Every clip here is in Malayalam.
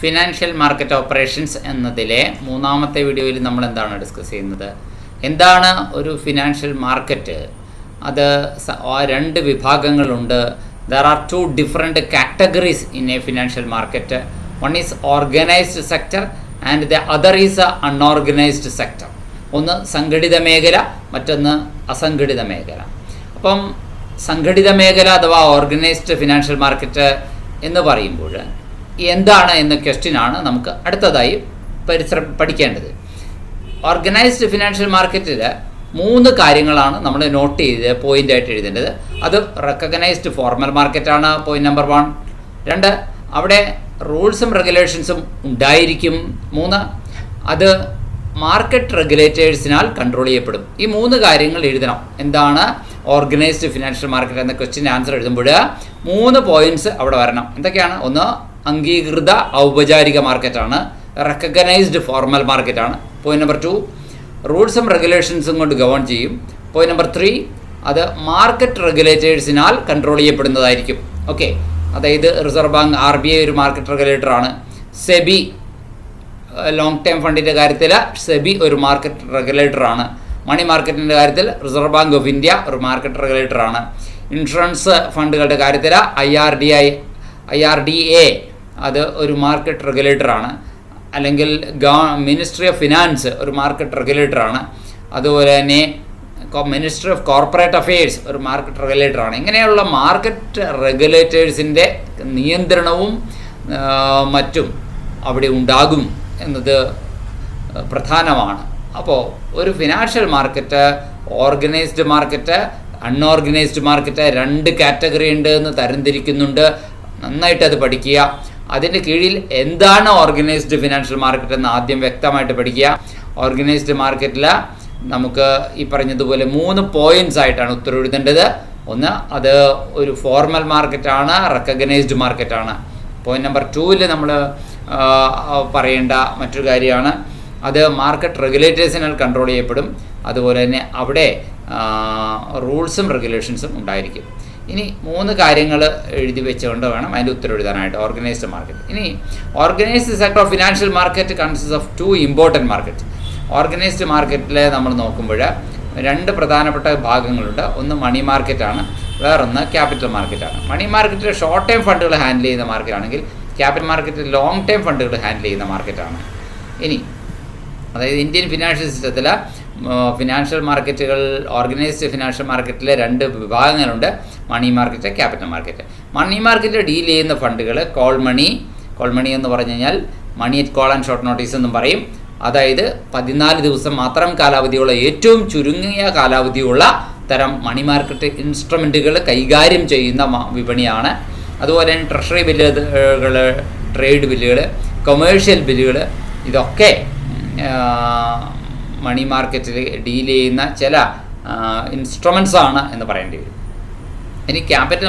ഫിനാൻഷ്യൽ മാർക്കറ്റ് ഓപ്പറേഷൻസ് എന്നതിലെ മൂന്നാമത്തെ വീഡിയോയിൽ നമ്മൾ എന്താണ് ഡിസ്കസ് ചെയ്യുന്നത്? എന്താണ് ഒരു ഫിനാൻഷ്യൽ മാർക്കറ്റ്? അത് രണ്ട് വിഭാഗങ്ങളുണ്ട്. There are two different categories in a financial market. One is organised sector and the other is unorganised sector. ഒന്ന് സംഘടിത മേഖല, മറ്റൊന്ന് അസംഘടിത മേഖല. അപ്പം സംഘടിത മേഖല അഥവാ ഓർഗനൈസ്ഡ് ഫിനാൻഷ്യൽ മാർക്കറ്റ് എന്ന് പറയുമ്പോൾ എന്താണ് എന്ന ക്വസ്റ്റ്യനാണ് നമുക്ക് അടുത്തതായി പഠിക്കേണ്ടത്. ഓർഗനൈസ്ഡ് ഫിനാൻഷ്യൽ മാർക്കറ്റിൽ 3 കാര്യങ്ങളാണ് നമ്മൾ നോട്ട് ചെയ്ത് പോയിൻ്റായിട്ട് എഴുതേണ്ടത്. അത് റെക്കഗ്നൈസ്ഡ് ഫോർമൽ മാർക്കറ്റാണ് പോയിൻ്റ് നമ്പർ 1. 2, അവിടെ റൂൾസും റെഗുലേഷൻസും ഉണ്ടായിരിക്കും. 3, അത് മാർക്കറ്റ് റെഗുലേറ്റേഴ്സിനാൽ കൺട്രോൾ ചെയ്യപ്പെടും. ഈ 3 കാര്യങ്ങൾ എഴുതണം. എന്താണ് ഓർഗനൈസ്ഡ് ഫിനാൻഷ്യൽ മാർക്കറ്റ് എന്ന ക്വസ്റ്റ്യൻ ആൻസർ എഴുതുമ്പോൾ 3 പോയിന്റ്സ് അവിടെ വരണം. എന്തൊക്കെയാണ്? ഒന്ന്, അംഗീകൃത ഔപചാരിക മാർക്കറ്റാണ്, റെക്കഗ്നൈസ്ഡ് ഫോർമൽ മാർക്കറ്റാണ്. പോയിന്റ് നമ്പർ 2, റൂൾസും റെഗുലേഷൻസും കൊണ്ട് ഗവേൺ ചെയ്യും. പോയിന്റ് നമ്പർ 3, അത് മാർക്കറ്റ് റെഗുലേറ്റേഴ്സിനാൽ കൺട്രോൾ ചെയ്യപ്പെടുന്നതായിരിക്കും. ഓക്കെ, അതായത് റിസർവ് ബാങ്ക് RBI ഒരു മാർക്കറ്റ് റെഗുലേറ്ററാണ്. സെബി ലോങ് ടേം ഫണ്ടിൻ്റെ കാര്യത്തിൽ സെബി ഒരു മാർക്കറ്റ് റെഗുലേറ്ററാണ്. മണി മാർക്കറ്റിൻ്റെ കാര്യത്തിൽ റിസർവ് ബാങ്ക് ഓഫ് ഇന്ത്യ ഒരു മാർക്കറ്റ് റെഗുലേറ്ററാണ്. ഇൻഷുറൻസ് ഫണ്ടുകളുടെ കാര്യത്തിൽ IRDA അത് ഒരു മാർക്കറ്റ് റെഗുലേറ്ററാണ്. അല്ലെങ്കിൽ മിനിസ്ട്രി ഓഫ് ഫിനാൻസ് ഒരു മാർക്കറ്റ് റെഗുലേറ്ററാണ്. അതുപോലെ തന്നെ മിനിസ്ട്രി ഓഫ് കോർപ്പറേറ്റ് അഫയേഴ്സ് ഒരു മാർക്കറ്റ് റെഗുലേറ്ററാണ്. ഇങ്ങനെയുള്ള മാർക്കറ്റ് റെഗുലേറ്റേഴ്സിൻ്റെ നിയന്ത്രണവും മറ്റും അവിടെ ഉണ്ടാകും എന്നത് പ്രധാനമാണ്. അപ്പോൾ ഒരു financial market, organised market, unorganised market 2 category ഉണ്ട് എന്ന് തരംതിരിക്കുന്നുണ്ട്. നന്നായിട്ട് അത് പഠിക്കുക. അതിൻ്റെ കീഴിൽ എന്താണ് ഓർഗനൈസ്ഡ് ഫിനാൻഷ്യൽ മാർക്കറ്റ് എന്ന് ആദ്യം വ്യക്തമായിട്ട് പഠിക്കുക. ഓർഗനൈസ്ഡ് മാർക്കറ്റിൽ നമുക്ക് ഈ പറഞ്ഞതുപോലെ 3 പോയിന്റ്സ് ആയിട്ടാണ് ഉത്തരം എഴുതേണ്ടത്. ഒന്ന്, അത് ഒരു ഫോർമൽ മാർക്കറ്റാണ്, റെക്കഗ്നൈസ്ഡ് മാർക്കറ്റാണ്. പോയിന്റ് നമ്പർ 2ൽ നമ്മൾ പറയേണ്ട മറ്റൊരു കാര്യമാണ്, അത് മാർക്കറ്റ് റെഗുലേറ്റേഴ്സിനാൽ കൺട്രോൾ ചെയ്യപ്പെടും. അതുപോലെ തന്നെ അവിടെ റൂൾസും റെഗുലേഷൻസും ഉണ്ടായിരിക്കും. ഇനി 3 കാര്യങ്ങൾ എഴുതി വെച്ചുകൊണ്ട് വേണം അതിൻ്റെ ഉത്തരം എഴുതാനായിട്ട്. Organised market. ഇനി organised sector of financial market consist of 2 important market. Organised മാർക്കറ്റിൽ നമ്മൾ നോക്കുമ്പോൾ 2 പ്രധാനപ്പെട്ട ഭാഗങ്ങളുണ്ട്. ഒന്ന് മണി മാർക്കറ്റാണ്, വേറൊന്ന് ക്യാപിറ്റൽ മാർക്കറ്റാണ്. മണി മാർക്കറ്റിൽ ഷോർട്ട് ടൈം ഫണ്ടുകൾ ഹാൻഡിൽ ചെയ്യുന്ന മാർക്കറ്റാണെങ്കിൽ ക്യാപിറ്റൽ മാർക്കറ്റിൽ ലോങ് ടൈം ഫണ്ടുകൾ ഹാൻഡിൽ ചെയ്യുന്ന മാർക്കറ്റാണ്. ഇനി അതായത് ഇന്ത്യൻ ഫിനാൻഷ്യൽ സിസ്റ്റത്തിൽ ഫിനാൻഷ്യൽ മാർക്കറ്റുകൾ, ഓർഗനൈസ്ഡ് ഫിനാൻഷ്യൽ മാർക്കറ്റിലെ 2 വിഭാഗങ്ങളുണ്ട്, money market, capital market. Money മാർക്കറ്റിൽ ഡീൽ ചെയ്യുന്ന ഫണ്ടുകൾ കോൾ മണി എന്ന് പറഞ്ഞു കഴിഞ്ഞാൽ money at call and short notice എന്നും പറയും. അതായത് 14 ദിവസം മാത്രം കാലാവധിയുള്ള, ഏറ്റവും ചുരുങ്ങിയ കാലാവധിയുള്ള തരം മണി മാർക്കറ്റ് ഇൻസ്ട്രുമെൻറ്റുകൾ കൈകാര്യം ചെയ്യുന്ന വിപണിയാണ്. അതുപോലെ തന്നെ ട്രഷറി ബില്ലുകൾ, ട്രേഡ് ബില്ലുകൾ, കൊമേഴ്ഷ്യൽ ബില്ലുകൾ, ഇതൊക്കെ മണി മാർക്കറ്റിൽ ഡീൽ ചെയ്യുന്ന ചില ഇൻസ്ട്രുമെൻറ്റ്സ് ആണ് എന്ന് പറയേണ്ടി വരും. ഇനി ക്യാപിറ്റൽ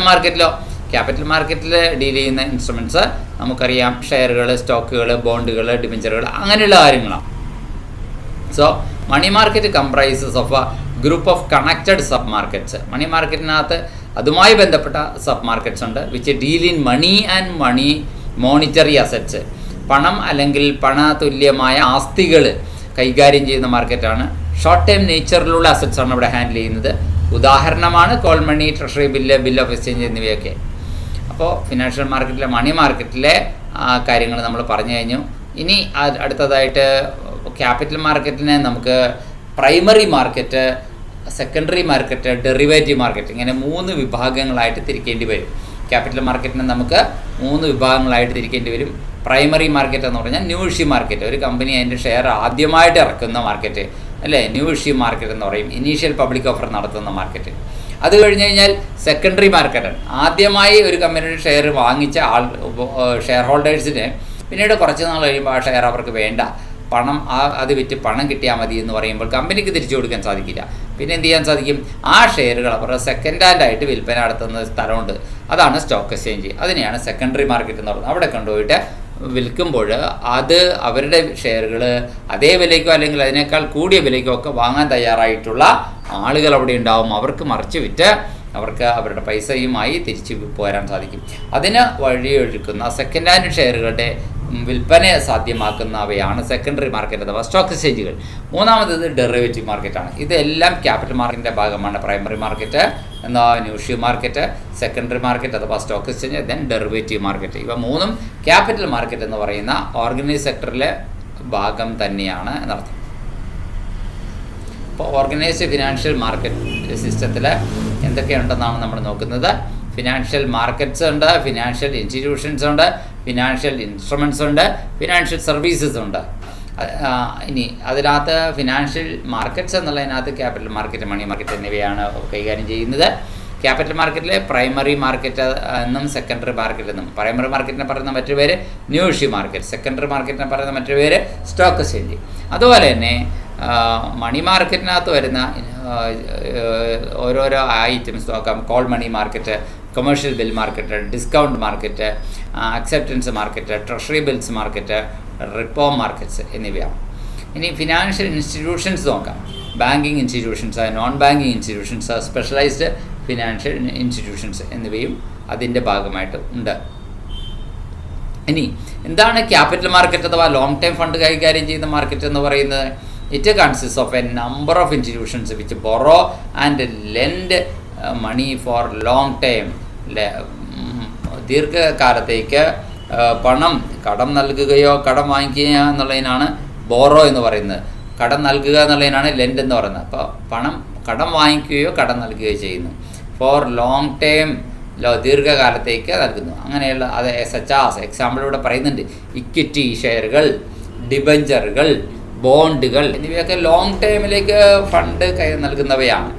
മാർക്കറ്റിൽ ഡീൽ ചെയ്യുന്ന ഇൻസ്ട്രുമെൻറ്റ്സ് നമുക്കറിയാം, ഷെയറുകൾ, സ്റ്റോക്കുകൾ, ബോണ്ടുകൾ, ഡിബഞ്ചറുകൾ, അങ്ങനെയുള്ള കാര്യങ്ങളാണ്. So money market comprises of a group of connected sub markets. Money മാർക്കറ്റിനകത്ത് അതുമായി ബന്ധപ്പെട്ട സബ് മാർക്കറ്റ്സ് ഉണ്ട്, which deal in money and money monetary assets. പണം അല്ലെങ്കിൽ പണ തുല്യമായ ആസ്തികൾ കൈകാര്യം ചെയ്യുന്ന മാർക്കറ്റാണ്. ഷോർട്ട് ടൈം നേച്ചറിലുള്ള അസറ്റ്സ് ആണ് ഇവിടെ ഹാൻഡിൽ ചെയ്യുന്നത്. ഉദാഹരണമാണ് call money, treasury bill of exchange എന്നിവയൊക്കെ. അപ്പോൾ ഫിനാൻഷ്യൽ മാർക്കറ്റിലെ, മണി മാർക്കറ്റിലെ കാര്യങ്ങൾ നമ്മൾ പറഞ്ഞു കഴിഞ്ഞു. ഇനി അടുത്തതായിട്ട് ക്യാപിറ്റൽ മാർക്കറ്റിനെ നമുക്ക് primary market, secondary market, derivative market, ഇങ്ങനെ 3 വിഭാഗങ്ങളായിട്ട് തിരിക്കേണ്ടി വരും. ക്യാപിറ്റൽ മാർക്കറ്റിനെ നമുക്ക് 3 വിഭാഗങ്ങളായിട്ട് തിരിക്കേണ്ടി വരും. പ്രൈമറി മാർക്കറ്റ് എന്ന് പറഞ്ഞാൽ ന്യൂ ഇഷ്യൂ മാർക്കറ്റ്, ഒരു കമ്പനി അതിൻ്റെ ഷെയർ ആദ്യമായിട്ട് ഇറക്കുന്ന മാർക്കറ്റ് അല്ലേ, ന്യൂ ഇഷ്യൂ മാർക്കറ്റ് എന്ന് പറയും. ഇനീഷ്യൽ പബ്ലിക് ഓഫർ നടത്തുന്ന മാർക്കറ്റ്. അത് കഴിഞ്ഞ് കഴിഞ്ഞാൽ സെക്കൻഡറി മാർക്കറ്റാണ്. ആദ്യമായി ഒരു കമ്പനിയുടെ ഷെയർ വാങ്ങിച്ച ഷെയർ ഹോൾഡേഴ്സിന് പിന്നീട് കുറച്ച് നാൾ കഴിയുമ്പോൾ ആ ഷെയർ അവർക്ക് വേണ്ട, പണം അത് വിറ്റ് പണം കിട്ടിയാൽ മതി എന്ന് പറയുമ്പോൾ കമ്പനിക്ക് തിരിച്ചു കൊടുക്കാൻ സാധിക്കില്ല. പിന്നെ എന്ത് ചെയ്യാൻ സാധിക്കും? ആ ഷെയറുകൾ അവരുടെ സെക്കൻഡ് ഹാൻഡ് ആയിട്ട് വിൽപ്പന നടത്തുന്ന സ്ഥലമുണ്ട്, അതാണ് സ്റ്റോക്ക് എക്സ്ചേഞ്ച്. അതിനെയാണ് സെക്കൻഡറി മാർക്കറ്റ് എന്ന് പറയുന്നത്. അവിടെ കൊണ്ടുപോയിട്ട് വിൽക്കുമ്പോൾ അത് അവരുടെ ഷെയറുകൾ അതേ വിലയ്ക്കോ അല്ലെങ്കിൽ അതിനേക്കാൾ കൂടിയ വിലയ്ക്കോ ഒക്കെ വാങ്ങാൻ തയ്യാറായിട്ടുള്ള ആളുകൾ അവിടെ ഉണ്ടാവും. അവർക്ക് മറിച്ച് വിറ്റ് അവർക്ക് അവരുടെ പൈസയുമായി തിരിച്ചു പോരാൻ സാധിക്കും. അതിന് വഴിയൊഴുക്കുന്ന സെക്കൻഡ് ഹാൻഡ് ഷെയറുകളുടെ വിൽപ്പന സാധ്യമാക്കുന്നവയാണ് സെക്കൻഡറി മാർക്കറ്റ് അഥവാ സ്റ്റോക്ക് എക്സ്ചേഞ്ചുകൾ. മൂന്നാമത്തേത് ഡെറിവേറ്റീവ് മാർക്കറ്റാണ്. ഇതെല്ലാം ക്യാപിറ്റൽ മാർക്കറ്റിൻ്റെ ഭാഗമാണ്. പ്രൈമറി മാർക്കറ്റ് എന്നാ ന്യൂഷ്യൂ മാർക്കറ്റ്, സെക്കൻഡറി മാർക്കറ്റ് അഥവാ stock exchange, then derivative market. ഇവ മൂന്നും ക്യാപിറ്റൽ മാർക്കറ്റ് എന്ന് പറയുന്ന ഓർഗനൈസ് സെക്ടറിലെ ഭാഗം തന്നെയാണ് എന്നർത്ഥം. ഇപ്പോൾ ഓർഗനൈസ്ഡ് ഫിനാൻഷ്യൽ മാർക്കറ്റ് സിസ്റ്റത്തിൽ എന്തൊക്കെയുണ്ടെന്നാണ് നമ്മൾ നോക്കുന്നത്. ഫിനാൻഷ്യൽ മാർക്കറ്റ്സ് ഉണ്ട്, ഫിനാൻഷ്യൽ ഇൻസ്റ്റിറ്റ്യൂഷൻസ് ഉണ്ട്, ഫിനാൻഷ്യൽ ഇൻസ്ട്രുമെൻറ്റ്സ് ഉണ്ട്, ഫിനാൻഷ്യൽ സർവീസസ് ഉണ്ട്. ഇനി അതിനകത്ത് ഫിനാൻഷ്യൽ മാർക്കറ്റ്സ് എന്നുള്ളതിനകത്ത് ക്യാപിറ്റൽ മാർക്കറ്റ്, മണി മാർക്കറ്റ് എന്നിവയാണ് കൈകാര്യം ചെയ്യുന്നത്. ക്യാപിറ്റൽ മാർക്കറ്റിലെ പ്രൈമറി മാർക്കറ്റ് എന്നും സെക്കൻഡറി മാർക്കറ്റ് എന്നും, പ്രൈമറി മാർക്കറ്റിനെ പറയുന്ന മറ്റൊരു പേര് ന്യൂഷ്യൂ മാർക്കറ്റ്, സെക്കൻഡറി മാർക്കറ്റിനെ പറയുന്ന മറ്റൊരു പേര് സ്റ്റോക്ക് എക്സ്ചേഞ്ച്. അതുപോലെ തന്നെ മണി മാർക്കറ്റിനകത്ത് വരുന്ന ഓരോരോ ഐറ്റംസ് നോക്കാം. Call money market, commercial bill market, discount market, acceptance market, treasury bills market, repo markets എന്നിവയാണ്. ഇനി ഫിനാൻഷ്യൽ ഇൻസ്റ്റിറ്റ്യൂഷൻസ് നോക്കാം. Banking institutions, non banking institutions, specialised financial institutions എന്നിവയും അതിൻ്റെ ഭാഗമായിട്ട് ഉണ്ട്. ഇനി എന്താണ് ക്യാപിറ്റൽ മാർക്കറ്റ് അഥവാ ലോങ് ടൈം ഫണ്ട് കൈകാര്യം ചെയ്യുന്ന മാർക്കറ്റ് എന്ന് പറയുന്നത്? It consist of a number of institutions which borrow and lend money for long time. ദീർഘകാലത്തേക്ക് കടം നൽകുകയോ കടം വാങ്ങിക്കുക എന്നുള്ളതിനാണ് ബോറോ എന്ന് പറയുന്നത്. കടം നൽകുക എന്നുള്ളതിനാണ് ലെൻഡ് എന്ന് പറയുന്നത്. അപ്പോൾ കടം വാങ്ങിക്കുകയോ കടം നൽകുകയോ ചെയ്യുന്നു. ഫോർ ലോങ് ടൈം, ദീർഘകാലത്തേക്ക് നൽകുന്നു. അങ്ങനെയുള്ള അത് സച്ചാസ് എക്സാമ്പിൾ ഇവിടെ പറയുന്നുണ്ട്. ഇക്വിറ്റി ഷെയറുകൾ, ഡിബഞ്ചറുകൾ, ബോണ്ടുകൾ എന്നിവയൊക്കെ ലോങ് ടൈമിലേക്ക് ഫണ്ട് നൽകുന്നവയാണ്.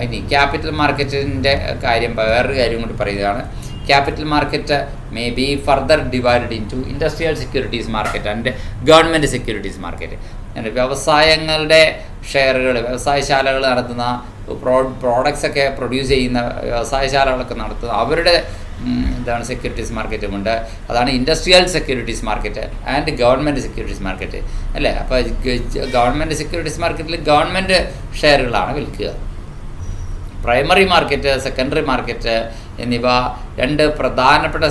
ഇനി ക്യാപിറ്റൽ മാർക്കറ്റിൻ്റെ കാര്യം, വേറൊരു കാര്യം കൂടി പറയുകയാണ്. Capital market may be further divided into industrial securities market and government securities market. വ്യവസായങ്ങളുടെ ഷെയറുകൾ, വ്യവസായശാലകൾ നടത്തുന്ന പ്രോഡക്ട്സ് ഒക്കെ പ്രൊഡ്യൂസ് ചെയ്യുന്ന വ്യവസായശാലകളൊക്കെ നടത്തുന്ന അവരുടെ സെക്യൂരിറ്റീസ് മാർക്കറ്റുമുണ്ട്. അതാണ് industrial securities market and government securities market അല്ലേ. അപ്പോൾ ഗവൺമെൻറ് സെക്യൂരിറ്റീസ് മാർക്കറ്റിൽ ഗവൺമെൻറ് ഷെയറുകളാണ് വിൽക്കുക. പ്രൈമറി മാർക്കറ്റ്, സെക്കൻഡറി മാർക്കറ്റ് എന്നിവ രണ്ട് പ്രധാനപ്പെട്ട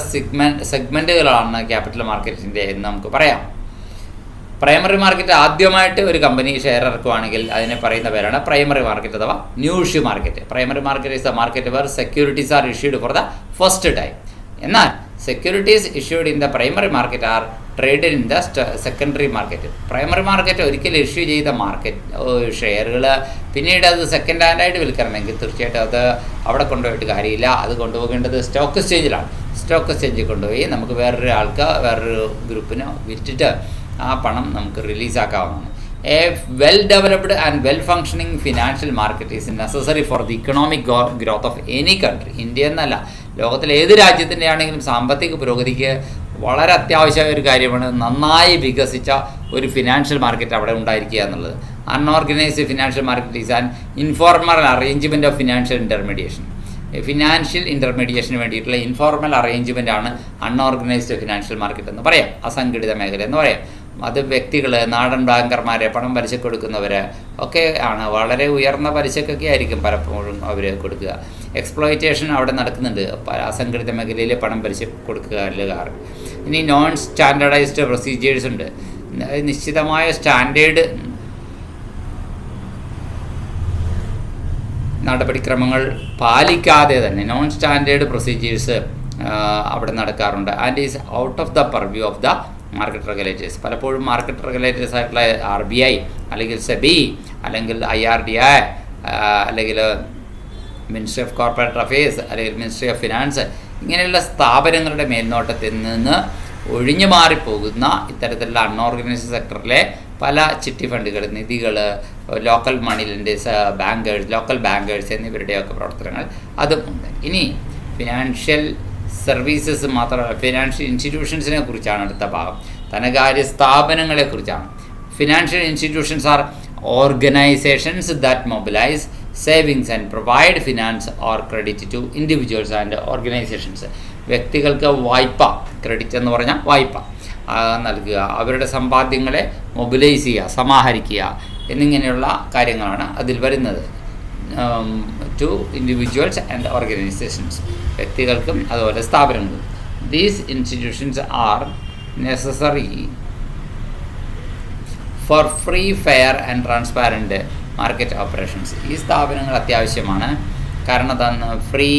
സെഗ്മെൻറ്റുകളാണ് ക്യാപിറ്റൽ മാർക്കറ്റിൻ്റെ എന്ന് നമുക്ക് പറയാം. പ്രൈമറി മാർക്കറ്റ് ആദ്യമായിട്ട് ഒരു കമ്പനി ഷെയർ ഇറക്കുവാണെങ്കിൽ അതിനെ പറയുന്ന പേരാണ് പ്രൈമറി മാർക്കറ്റ് അഥവാ new issue market. Primary market is the market where securities are issued for the first time. എന്നാൽ securities issued in the primary market are traded in the secondary market. Primary market ഒരിക്കലും ഇഷ്യൂ ചെയ്ത ഷെയറുകൾ പിന്നീട് അത് സെക്കൻഡ് ഹാൻഡായിട്ട് വിൽക്കണമെങ്കിൽ തീർച്ചയായിട്ടും അത് അവിടെ കൊണ്ടുപോയിട്ട് കാര്യമില്ല. അത് കൊണ്ടുപോകേണ്ടത് സ്റ്റോക്ക് എക്സ്ചേഞ്ചിലാണ്. സ്റ്റോക്ക് എക്സ്ചേഞ്ചിൽ കൊണ്ടുപോയി നമുക്ക് വേറൊരു ഗ്രൂപ്പിന് വിറ്റിട്ട് ആ പണം നമുക്ക് റിലീസാക്കാവുന്നതാണ്. A well developed and well functioning financial market is necessary for the economic growth of any country. India എന്നല്ല, ലോകത്തിലെ ഏത് രാജ്യത്തിൻ്റെ ആണെങ്കിലും സാമ്പത്തിക പുരോഗതിക്ക് വളരെ അത്യാവശ്യമായ ഒരു കാര്യമാണ് നന്നായി വികസിച്ച ഒരു ഫിനാൻഷ്യൽ മാർക്കറ്റ് അവിടെ ഉണ്ടായിരിക്കുക എന്നുള്ളത്. Unorganised financial market is an informal arrangement of financial intermediation. Financial ഇൻ്റർമീഡിയേഷന് വേണ്ടിയിട്ടുള്ള ഇൻഫോർമൽ അറേഞ്ച്മെൻ്റ് ആണ് അൺഓർഗനൈസ്ഡ് ഫിനാൻഷ്യൽ മാർക്കറ്റ് എന്ന് പറയാം, അസംഘടിത മേഖല എന്ന് പറയാം. അത് വ്യക്തികൾ, നാടൻ ബാങ്കർമാരെ, പണം പലിശ കൊടുക്കുന്നവർ ഒക്കെ ആണ്. വളരെ ഉയർന്ന പലിശക്കൊക്കെ ആയിരിക്കും പലപ്പോഴും അവർ കൊടുക്കുക. എക്സ്പ്ലോയിറ്റേഷൻ അവിടെ നടക്കുന്നുണ്ട്, അസംഘടിത മേഖലയിൽ പണം പലിശ കൊടുക്കുക. ഇനി നോൺ സ്റ്റാൻഡേർഡൈസ്ഡ് പ്രൊസീജിയേഴ്സ് ഉണ്ട്. നിശ്ചിതമായ സ്റ്റാൻഡേർഡ് നടപടിക്രമങ്ങൾ പാലിക്കാതെ തന്നെ നോൺ സ്റ്റാൻഡേർഡ് പ്രൊസീജിയേഴ്സ് അവിടെ നടക്കാറുണ്ട്. And is out of the purview of the market regulators. പലപ്പോഴും മാർക്കറ്റ് റെഗുലേറ്റേഴ്സ് ആയിട്ടുള്ള RBI അല്ലെങ്കിൽ SEBI അല്ലെങ്കിൽ IRDA അല്ലെങ്കിൽ മിനിസ്ട്രി ഓഫ് കോർപ്പറേറ്റ് അഫയേഴ്സ് അല്ലെങ്കിൽ മിനിസ്ട്രി ഓഫ് ഫിനാൻസ് ഇങ്ങനെയുള്ള സ്ഥാപനങ്ങളുടെ മേൽനോട്ടത്തിൽ നിന്ന് ഒഴിഞ്ഞു മാറിപ്പോകുന്ന ഇത്തരത്തിലുള്ള അൺഓർഗനൈസ്ഡ് സെക്ടറിലെ പല ചിട്ടി ഫണ്ടുകൾ, നിധികൾ, local money lenders, local bankers എന്നിവരുടെയൊക്കെ പ്രവർത്തനങ്ങൾ അതുമുണ്ട്. ഇനി ഫിനാൻഷ്യൽ സർവീസസ് മാത്രമല്ല, ഫിനാൻഷ്യൽ ഇൻസ്റ്റിറ്റ്യൂഷൻസിനെ കുറിച്ചാണ് അടുത്ത ഭാഗം. ധനകാര്യ സ്ഥാപനങ്ങളെക്കുറിച്ചാണ്. Financial institutions are organisations that mobilise savings and provide finance or credit to individuals and organisations. വ്യക്തികൾക്ക് വായ്പ, ക്രെഡിറ്റ് എന്ന് പറഞ്ഞാൽ വായ്പ നൽകുക, അവരുടെ സമ്പാദ്യങ്ങളെ മൊബിലൈസ് ചെയ്യുക, സമാഹരിക്കുക എന്നിങ്ങനെയുള്ള കാര്യങ്ങളാണ് അതിൽ വരുന്നത്. ടു ഇൻഡിവിജ്വൽസ് ആൻഡ് ഓർഗനൈസേഷൻസ്, വ്യക്തികൾക്കും അതുപോലെ സ്ഥാപനങ്ങൾക്കും. These institutions R necessary four free fair and transparent market operations. ഈ സ്ഥാപനങ്ങൾ അത്യാവശ്യമാണ്. കാരണം എന്താണ്? Free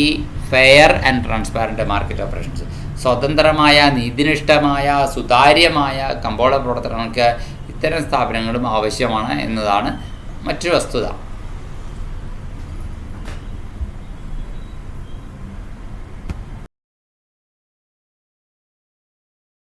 fair and transparent market operations. സ്വതന്ത്രമായ, നീതിനിഷ്ഠമായ, സുതാര്യമായ കമ്പോള പ്രവർത്തനങ്ങൾക്ക് ഇത്തരം സ്ഥാപനങ്ങളും ആവശ്യമാണ് എന്നതാണ് മറ്റൊരു വസ്തുത.